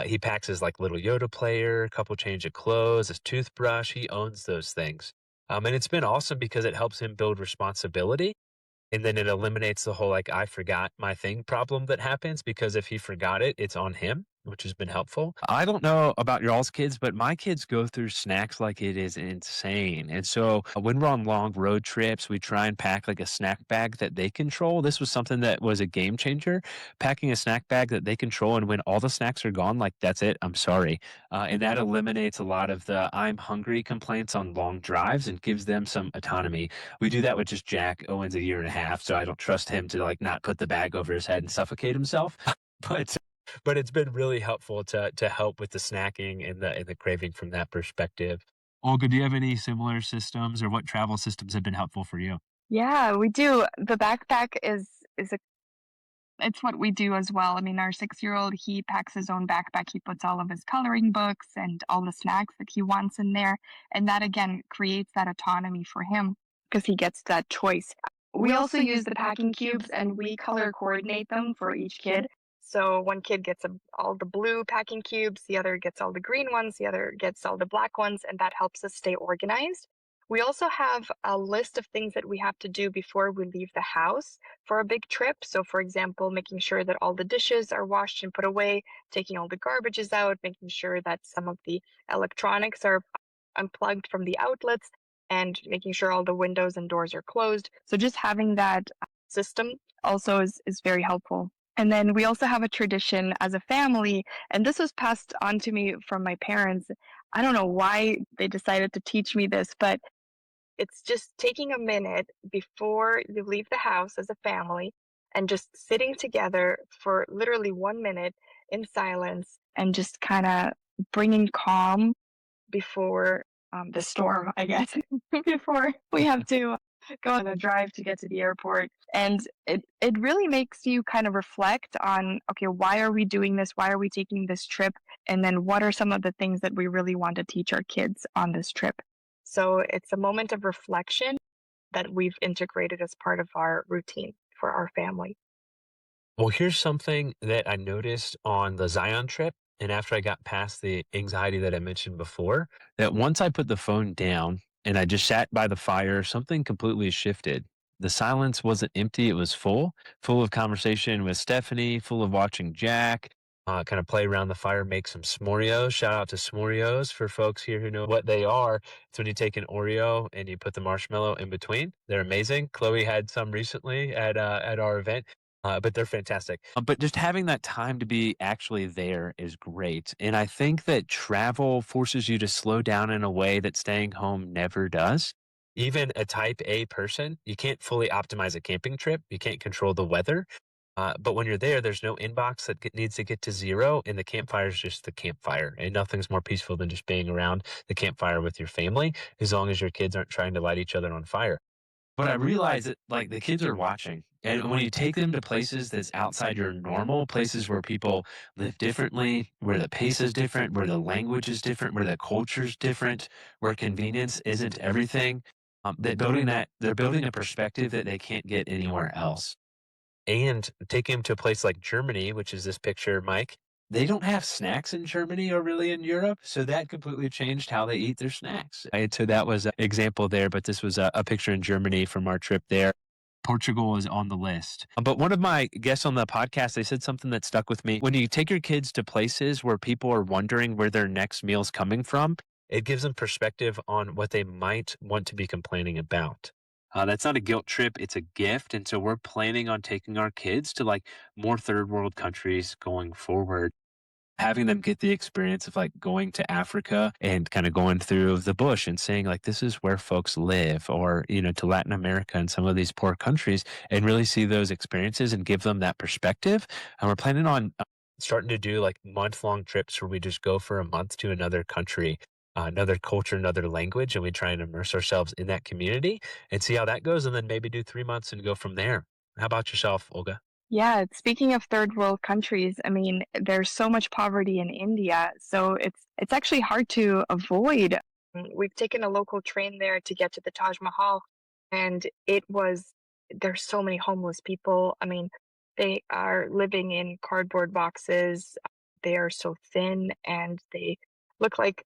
He packs his like little Yoda player, a couple change of clothes, his toothbrush. He owns those things. And it's been awesome because it helps him build responsibility. And then it eliminates the whole like I forgot my thing problem that happens because if he forgot it, it's on him, which has been helpful. I don't know about y'all's kids, but my kids go through snacks like it is insane. And so when we're on long road trips, we try and pack like a snack bag that they control. This was something that was a game changer, packing a snack bag that they control. And when all the snacks are gone, like that's it, I'm sorry. And that eliminates a lot of the I'm hungry complaints on long drives and gives them some autonomy. We do that with just Jack. Owen's a year and a half, so I don't trust him to like not put the bag over his head and suffocate himself. But it's been really helpful to help with the snacking and the craving from that perspective. Olga, do you have any similar systems or what travel systems have been helpful for you? Yeah, we do. The backpack is it's what we do as well. I mean, our 6-year-old, he packs his own backpack. He puts all of his coloring books and all the snacks that he wants in there. And that, again, creates that autonomy for him because he gets that choice. We also use the packing cubes and we color coordinate them for each kid. So one kid gets all the blue packing cubes, the other gets all the green ones, the other gets all the black ones, and that helps us stay organized. We also have a list of things that we have to do before we leave the house for a big trip. So, for example, making sure that all the dishes are washed and put away, taking all the garbages out, making sure that some of the electronics are unplugged from the outlets, and making sure all the windows and doors are closed. So just having that system also is very helpful. And then we also have a tradition as a family, and this was passed on to me from my parents. I don't know why they decided to teach me this, but it's just taking a minute before you leave the house as a family and just sitting together for literally 1 minute in silence and just kind of bringing calm before the storm, I guess, before we have to go on a drive to get to the airport. And it really makes you kind of reflect on, okay, why are we doing this? Why are we taking this trip? And then what are some of the things that we really want to teach our kids on this trip? So it's a moment of reflection that we've integrated as part of our routine for our family. Well, here's something that I noticed on the Zion trip. And after I got past the anxiety that I mentioned before, that once I put the phone down and I just sat by the fire, something completely shifted. The silence wasn't empty, it was full of conversation with Stephanie, full of watching Jack, kind of play around the fire, make some s'morios. Shout out to s'morios for folks here who know what they are. It's when you take an Oreo and you put the marshmallow in between. They're amazing. Chloe had some recently at our event. But they're fantastic. But just having that time to be actually there is great. And I think that travel forces you to slow down in a way that staying home never does. Even a type A person, you can't fully optimize a camping trip. You can't control the weather. But when you're there, there's no inbox that needs to get to zero. And the campfire is just the campfire. And nothing's more peaceful than just being around the campfire with your family, as long as your kids aren't trying to light each other on fire. But I realize that like the kids are watching. And when you take them to places that's outside your normal, places where people live differently, where the pace is different, where the language is different, where the culture is different, where convenience isn't everything, they're building a perspective that they can't get anywhere else. And taking them to a place like Germany, which is this picture, Mike, they don't have snacks in Germany or really in Europe. So that completely changed how they eat their snacks. So that was an example there, but this was a picture in Germany from our trip there. Portugal is on the list. But one of my guests on the podcast, they said something that stuck with me. When you take your kids to places where people are wondering where their next meal's coming from, it gives them perspective on what they might want to be complaining about. That's not a guilt trip, it's a gift. And so we're planning on taking our kids to like more third world countries going forward. Having them get the experience of like going to Africa and kind of going through the bush and saying like, this is where folks live, or, to Latin America and some of these poor countries, and really see those experiences and give them that perspective. And we're planning on starting to do like month-long trips where we just go for a month to another country, another culture, another language, and we try and immerse ourselves in that community and see how that goes. And then maybe do 3 months and go from there. How about yourself, Olga? Yeah, speaking of third world countries, I mean, there's so much poverty in India, so it's actually hard to avoid. We've taken a local train there to get to the Taj Mahal, and there's so many homeless people. I mean, they are living in cardboard boxes. They are so thin and they look like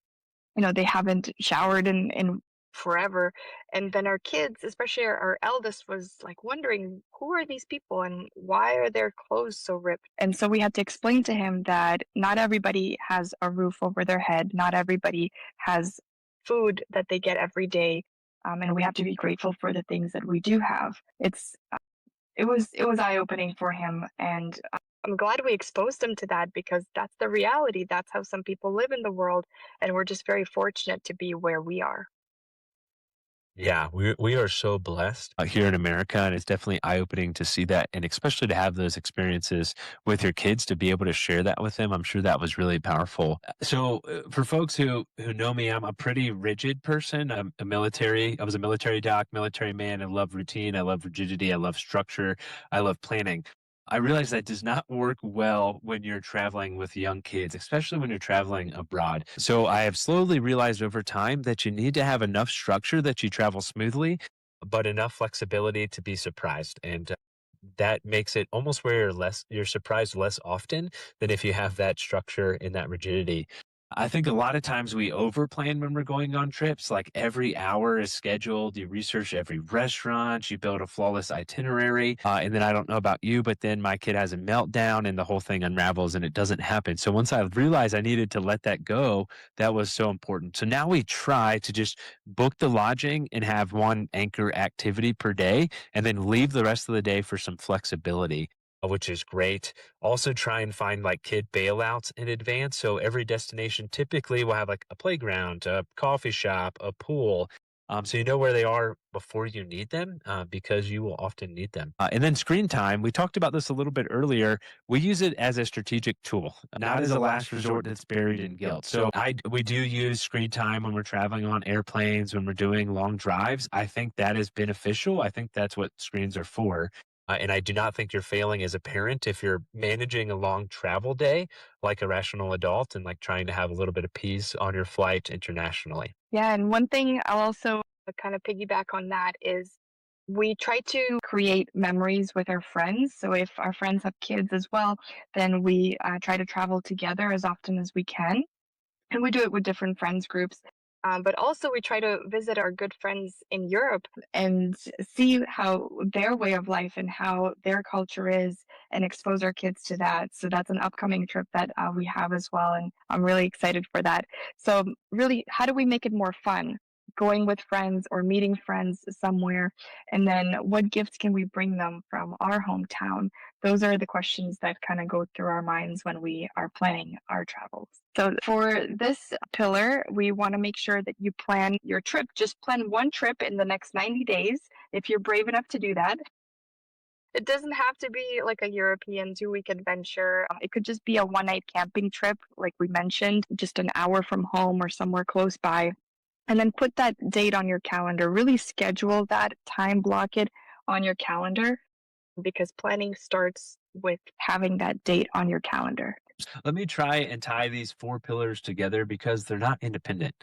they haven't showered in forever. And then our kids, especially our eldest, was like wondering, who are these people and why are their clothes so ripped? And so we had to explain to him that not everybody has a roof over their head, not everybody has food that they get every day. And we have to be grateful for the things that we do have. It was eye-opening for him, and I'm glad we exposed him to that because that's the reality. That's how some people live in the world, and we're just very fortunate to be where we are. Yeah, we are so blessed here in America, and it's definitely eye-opening to see that, and especially to have those experiences with your kids to be able to share that with them. I'm sure that was really powerful. So, for folks who know me, I'm a pretty rigid person. I was a military doc, military man. I love routine. I love rigidity. I love structure. I love planning. I realize that does not work well when you're traveling with young kids, especially when you're traveling abroad. So I have slowly realized over time that you need to have enough structure that you travel smoothly, but enough flexibility to be surprised. And that makes it almost where you're surprised less often than if you have that structure and that rigidity. I think a lot of times we overplan when we're going on trips. Like every hour is scheduled. You research every restaurant. You build a flawless itinerary. And then I don't know about you, but then my kid has a meltdown and the whole thing unravels and it doesn't happen. So once I realized I needed to let that go, that was so important. So now we try to just book the lodging and have one anchor activity per day and then leave the rest of the day for some flexibility, which is great. Also try and find like kid bailouts in advance. So every destination typically will have like a playground, a coffee shop, a pool. So you know where they are before you need them because you will often need them. And then screen time, we talked about this a little bit earlier. We use it as a strategic tool, not as a last resort that's buried in guilt. So we do use screen time when we're traveling on airplanes, when we're doing long drives. I think that is beneficial. I think that's what screens are for. And I do not think you're failing as a parent if you're managing a long travel day like a rational adult and like trying to have a little bit of peace on your flight internationally. Yeah, and one thing I'll also kind of piggyback on that is we try to create memories with our friends. So if our friends have kids as well, then we try to travel together as often as we can. And we do it with different friends groups. But also, we try to visit our good friends in Europe and see how their way of life and how their culture is and expose our kids to that. So, that's an upcoming trip that we have as well. And I'm really excited for that. So, really, how do we make it more fun? Going with friends or meeting friends somewhere, and then what gifts can we bring them from our hometown? Those are the questions that kind of go through our minds when we are planning our travels. So for this pillar, we want to make sure that you plan your trip. Just plan one trip in the next 90 days if you're brave enough to do that. It doesn't have to be like a European 2-week adventure. It could just be a one-night camping trip, like we mentioned, just an hour from home or somewhere close by. And then put that date on your calendar. Really schedule that, time block it on your calendar because planning starts with having that date on your calendar. Let me try and tie these four pillars together because they're not independent.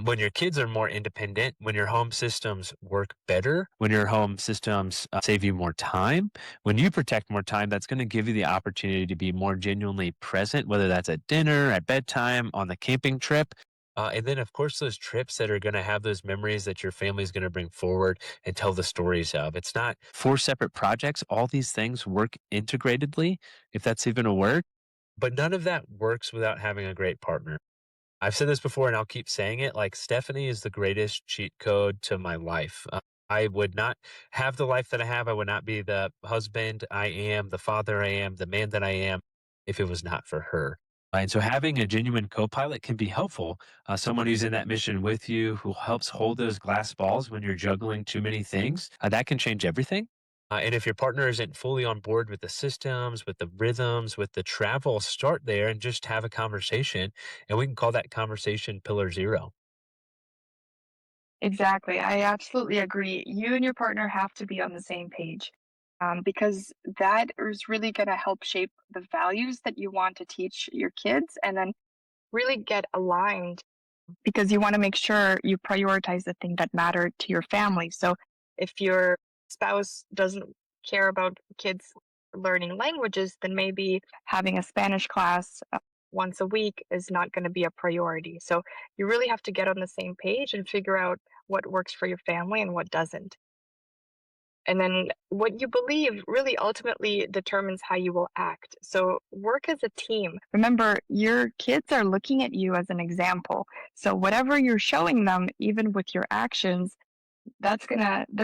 When your kids are more independent, when your home systems work better, when your home systems save you more time, when you protect more time, that's going to give you the opportunity to be more genuinely present, whether that's at dinner, at bedtime, on the camping trip. And then, of course, those trips that are going to have those memories that your family is going to bring forward and tell the stories of. It's not four separate projects. All these things work integratedly, if that's even a word. But none of that works without having a great partner. I've said this before and I'll keep saying it. Like, Stephanie is the greatest cheat code to my life. I would not have the life that I have. I would not be the husband I am, the father I am, the man that I am, if it was not for her. And so having a genuine co-pilot can be helpful. Someone who's in that mission with you, who helps hold those glass balls when you're juggling too many things, that can change everything. And if your partner isn't fully on board with the systems, with the rhythms, with the travel, start there and just have a conversation. And we can call that conversation pillar zero. Exactly. I absolutely agree. You and your partner have to be on the same page. because that is really going to help shape the values that you want to teach your kids, and then really get aligned, because you want to make sure you prioritize the thing that matter to your family. So if your spouse doesn't care about kids learning languages, then maybe having a Spanish class once a week is not going to be a priority. So you really have to get on the same page and figure out what works for your family and what doesn't. And then what you believe really ultimately determines how you will act. So work as a team. Remember, your kids are looking at you as an example. So whatever you're showing them, even with your actions, they're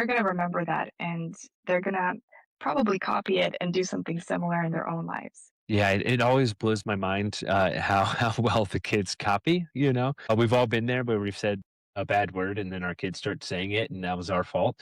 gonna remember that, and they're gonna probably copy it and do something similar in their own lives. Yeah, it always blows my mind how well the kids copy. We've all been there where we've said a bad word and then our kids start saying it, and that was our fault.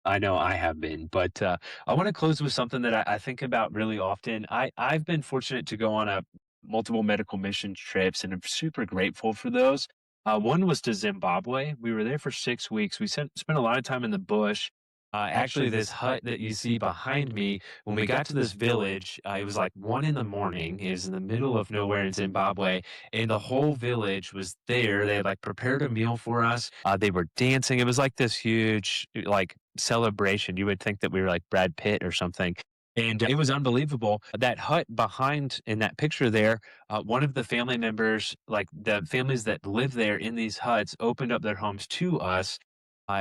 I know I have been, but I want to close with something that I think about really often. I've been fortunate to go on a multiple medical mission trips, and I'm super grateful for those. One was to Zimbabwe. We were there for 6 weeks. We spent a lot of time in the bush. Actually, this hut that you see behind me, when we got to this village, it was like 1 in the morning. It was in the middle of nowhere in Zimbabwe, and the whole village was there. They had like prepared a meal for us. They were dancing. It was like this huge like celebration. You would think that we were like Brad Pitt or something. And it was unbelievable. That hut behind in that picture there, one of the family members, like the families that live there in these huts, opened up their homes to us.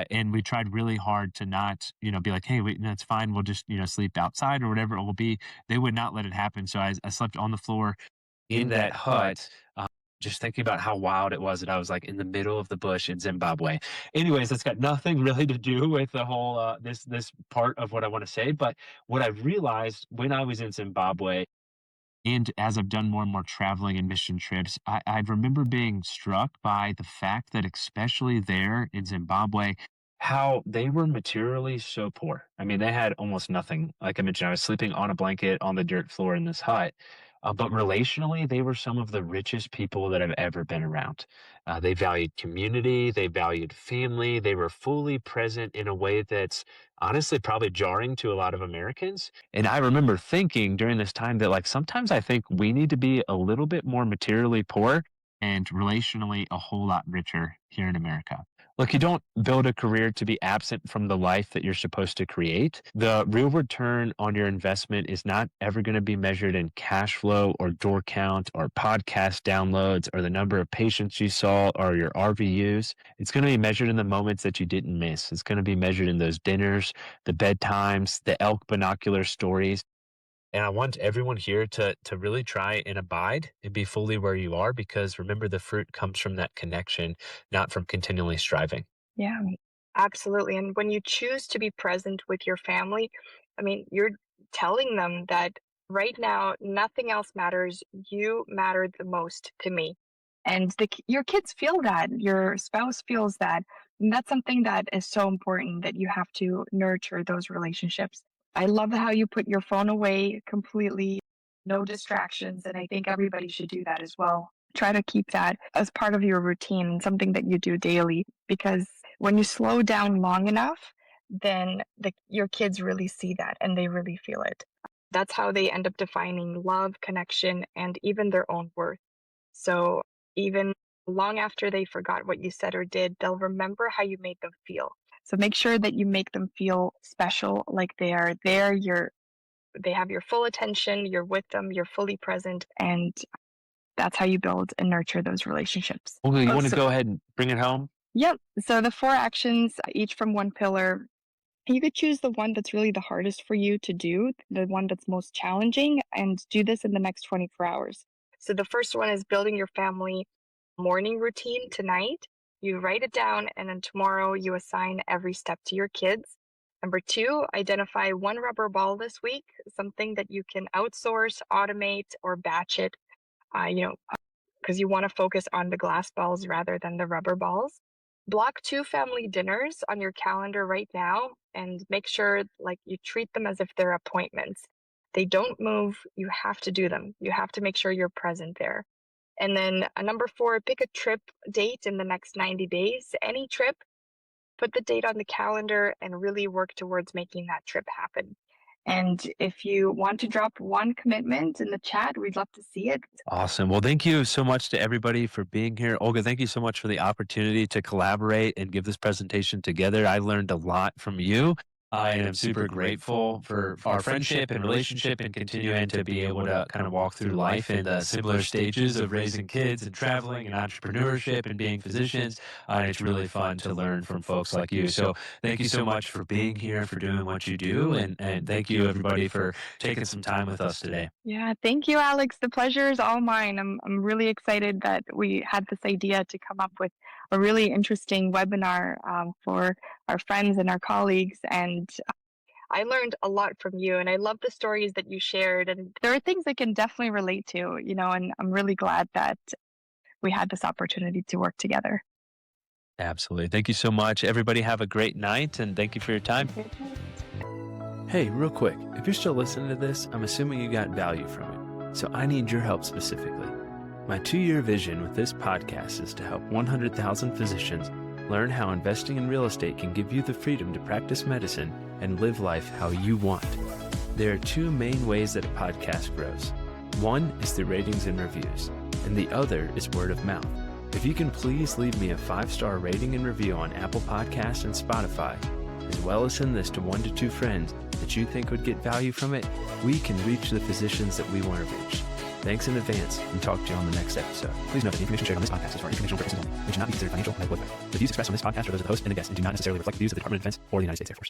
And we tried really hard to not, be like, hey, wait, that's fine. We'll just, sleep outside or whatever it will be. They would not let it happen. So I slept on the floor in that hut, just thinking about how wild it was that I was like in the middle of the bush in Zimbabwe. Anyways, that's got nothing really to do with the whole this part of what I want to say. But what I realized when I was in Zimbabwe, and as I've done more and more traveling and mission trips, I remember being struck by the fact that, especially there in Zimbabwe, how they were materially so poor. I mean, they had almost nothing. Like I mentioned, I was sleeping on a blanket on the dirt floor in this hut. But relationally, they were some of the richest people that I've ever been around. They valued community, they valued family, they were fully present in a way that's honestly probably jarring to a lot of Americans. And I remember thinking during this time that, like, sometimes I think we need to be a little bit more materially poor and relationally a whole lot richer here in America. Look, you don't build a career to be absent from the life that you're supposed to create. The real return on your investment is not ever going to be measured in cash flow or door count or podcast downloads or the number of patients you saw or your RVUs. It's going to be measured in the moments that you didn't miss. It's going to be measured in those dinners, the bedtimes, the elk binocular stories. And I want everyone here to really try and abide and be fully where you are, because remember, the fruit comes from that connection, not from continually striving. Yeah, absolutely. And when you choose to be present with your family, I mean, you're telling them that right now, nothing else matters. You matter the most to me. And your kids feel that, your spouse feels that. And that's something that is so important, that you have to nurture those relationships. I love how you put your phone away completely, no distractions. And I think everybody should do that as well. Try to keep that as part of your routine, something that you do daily, because when you slow down long enough, then your kids really see that and they really feel it. That's how they end up defining love, connection, and even their own worth. So even long after they forgot what you said or did, they'll remember how you made them feel. So make sure that you make them feel special, like they are there, they have your full attention, you're with them, you're fully present, and that's how you build and nurture those relationships. Well, you want to go ahead and bring it home? Yep. So the 4 actions, each from one pillar. You could choose the one that's really the hardest for you to do, the one that's most challenging, and do this in the next 24 hours. So the first one is building your family morning routine tonight. You write it down, and then tomorrow you assign every step to your kids. Number 2, identify one rubber ball this week, something that you can outsource, automate, or batch it, because you want to focus on the glass balls rather than the rubber balls. Block 2 family dinners on your calendar right now, and make sure like you treat them as if they're appointments. They don't move. You have to do them. You have to make sure you're present there. And then number 4, pick a trip date in the next 90 days. Any trip, put the date on the calendar and really work towards making that trip happen. And if you want to drop one commitment in the chat, we'd love to see it. Awesome. Well, thank you so much to everybody for being here. Olga, thank you so much for the opportunity to collaborate and give this presentation together. I learned a lot from you. I am super grateful for our friendship and relationship and continuing to be able to kind of walk through life in the similar stages of raising kids and traveling and entrepreneurship and being physicians. And it's really fun to learn from folks like you. So thank you so much for being here, for doing what you do. And thank you, everybody, for taking some time with us today. Yeah, thank you, Alex. The pleasure is all mine. I'm really excited that we had this idea to come up with a really interesting webinar for our friends and our colleagues. And I learned a lot from you, and I love the stories that you shared. And there are things I can definitely relate to, and I'm really glad that we had this opportunity to work together. Absolutely. Thank you so much. Everybody have a great night, and thank you for your time. Hey, real quick, if you're still listening to this, I'm assuming you got value from it. So I need your help specifically. My 2-year vision with this podcast is to help 100,000 physicians learn how investing in real estate can give you the freedom to practice medicine and live life how you want. There are 2 main ways that a podcast grows. One is through ratings and reviews, and the other is word of mouth. If you can please leave me a 5-star rating and review on Apple Podcasts and Spotify, as well as send this to 1 to 2 friends that you think would get value from it, we can reach the physicians that we want to reach. Thanks in advance, and talk to you on the next episode. Please note that the information shared on this podcast is for informational purposes only. It should not be considered financial, medical advice. The views expressed on this podcast are those of the host and the guest and do not necessarily reflect the views of the Department of Defense or the United States Air Force.